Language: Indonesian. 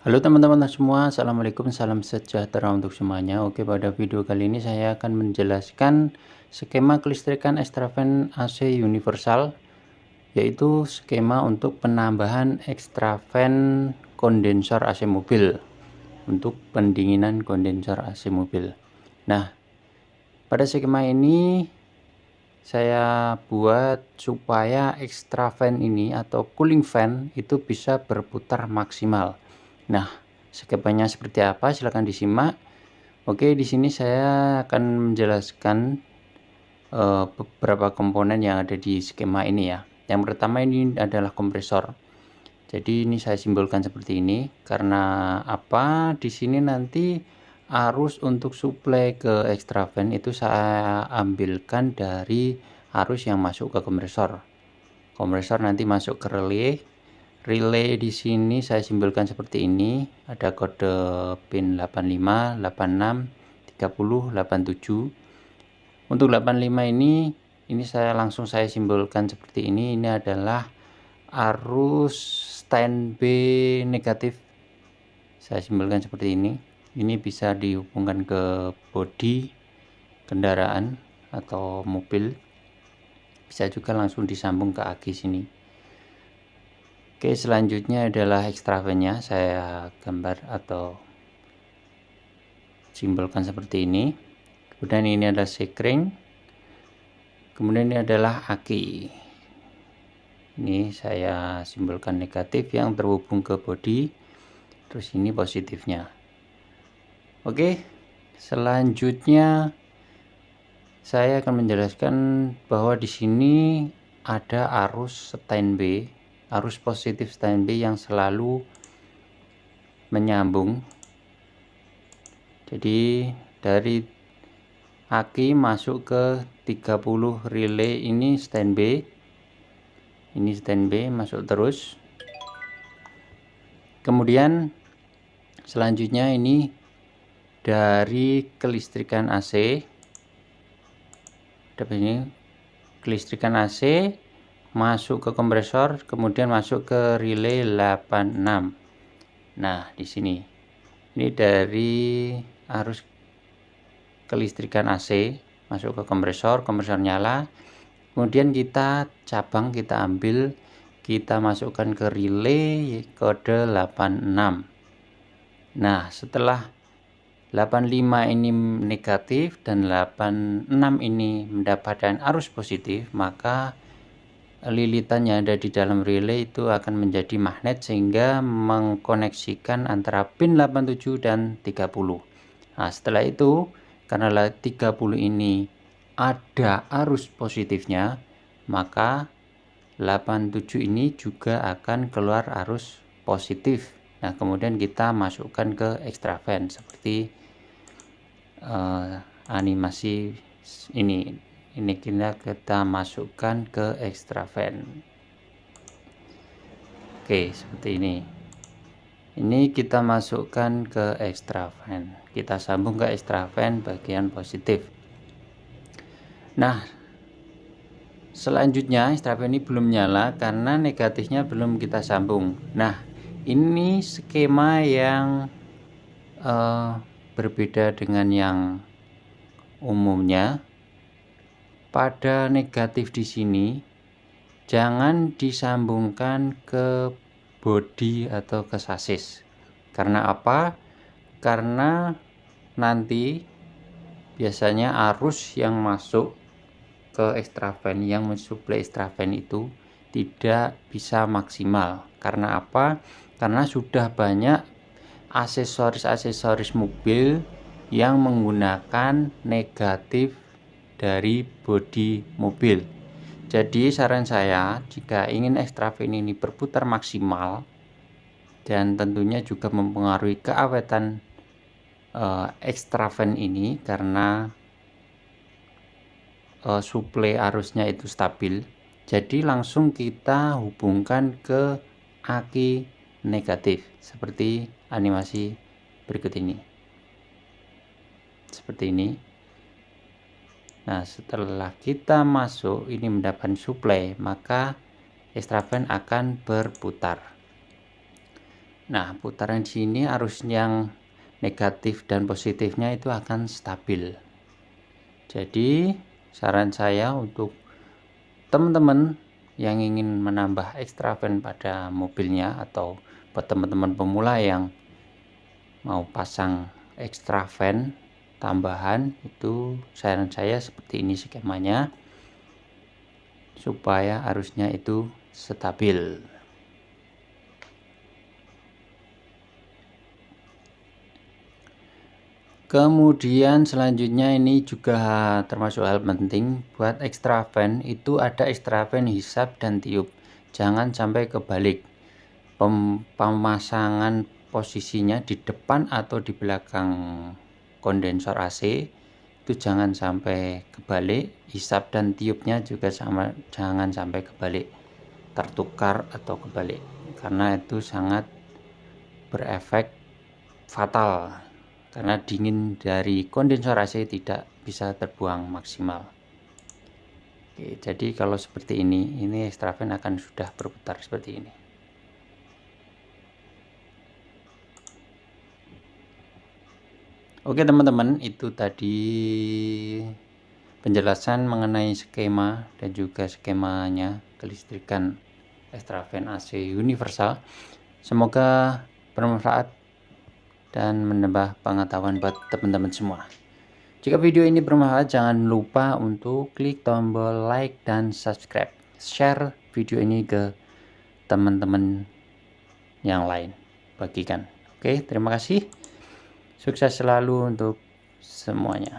Halo teman-teman semua, assalamualaikum, salam sejahtera untuk semuanya. Oke, pada video kali ini saya akan menjelaskan skema kelistrikan ekstraven AC universal, yaitu skema untuk penambahan ekstraven kondensor AC mobil untuk pendinginan kondensor AC mobil. Nah, pada skema ini saya buat supaya ekstraven ini atau cooling fan itu bisa berputar maksimal. Nah, skemanya seperti apa? Silahkan disimak. Oke, di sini saya akan menjelaskan beberapa komponen yang ada di skema ini ya. Yang pertama ini adalah kompresor. Jadi ini saya simbolkan seperti ini karena apa? Di sini nanti arus untuk suplai ke ekstraven itu saya ambilkan dari arus yang masuk ke kompresor. Kompresor nanti masuk ke relay. Relay di sini saya simbolkan seperti ini, ada kode pin 85, 86, 30, 87. Untuk 85 ini saya simbolkan seperti ini. Ini adalah arus standby negatif. Saya simbolkan seperti ini. Ini bisa dihubungkan ke bodi kendaraan atau mobil. Bisa juga langsung disambung ke aki sini. Oke, selanjutnya adalah ekstravennya, saya gambar atau simbolkan seperti ini. Kemudian ini adalah sekring. Kemudian ini adalah aki. Ini saya simbolkan negatif yang terhubung ke bodi. Terus ini positifnya. Oke, selanjutnya saya akan menjelaskan bahwa di sini ada arus standby, arus positif standby yang selalu menyambung. Jadi dari aki masuk ke 30 relay ini standby. Ini standby masuk terus. Kemudian selanjutnya ini dari kelistrikan AC. Ini kelistrikan AC masuk ke kompresor, kemudian masuk ke relay 86. Nah, di sini ini dari arus kelistrikan AC masuk ke kompresor, kompresor nyala, kemudian kita ambil, kita masukkan ke relay kode 86. Nah, setelah 85 ini negatif dan 86 ini mendapatkan arus positif, maka lilitan yang ada di dalam relay itu akan menjadi magnet sehingga mengkoneksikan antara pin 87 dan 30. Nah, setelah itu karena 30 ini ada arus positifnya, maka 87 ini juga akan keluar arus positif. Nah, kemudian kita masukkan ke ekstraven seperti animasi ini kita masukkan ke ekstraven. Oke, seperti ini kita masukkan ke ekstraven, kita sambung ke ekstraven bagian positif. Nah, selanjutnya ekstraven ini belum nyala karena negatifnya belum kita sambung. Nah, ini skema yang berbeda dengan yang umumnya. Pada negatif di sini jangan disambungkan ke bodi atau ke sasis. Karena apa? Karena nanti biasanya arus yang masuk ke ekstraven, yang mensuplai ekstraven itu tidak bisa maksimal. Karena apa? Karena sudah banyak aksesoris mobil yang menggunakan negatif dari bodi mobil. Jadi saran saya, jika ingin ekstraven ini berputar maksimal dan tentunya juga mempengaruhi keawetan ekstraven ini karena suplai arusnya itu stabil, jadi langsung kita hubungkan ke aki negatif seperti animasi berikut ini, seperti ini. Nah, setelah kita masuk ini mendapatkan suplai, maka ekstraven akan berputar. Nah, putaran di sini arus yang negatif dan positifnya itu akan stabil. Jadi, saran saya untuk teman-teman yang ingin menambah extravan pada mobilnya, atau buat teman-teman pemula yang mau pasang extravan tambahan, itu saran saya seperti ini skemanya supaya arusnya itu stabil. Kemudian selanjutnya ini juga termasuk hal penting buat extravan, itu ada extravan hisap dan tiup. Jangan sampai kebalik. Pemasangan posisinya di depan atau di belakang kondensor AC itu jangan sampai kebalik. Hisap dan tiupnya juga sama, jangan sampai kebalik, tertukar atau kebalik, karena itu sangat berefek fatal. Karena dingin dari kondensor AC tidak bisa terbuang maksimal. Oke, jadi kalau seperti ini extravan akan sudah berputar seperti ini. Oke teman-teman, itu tadi penjelasan mengenai skema dan juga skemanya kelistrikan extravan AC universal. Semoga bermanfaat dan menambah pengetahuan buat teman-teman semua. Jika video ini bermanfaat, jangan lupa untuk klik tombol like dan subscribe. Share video ini ke teman-teman yang lain, bagikan. Oke, terima kasih. Sukses selalu untuk semuanya.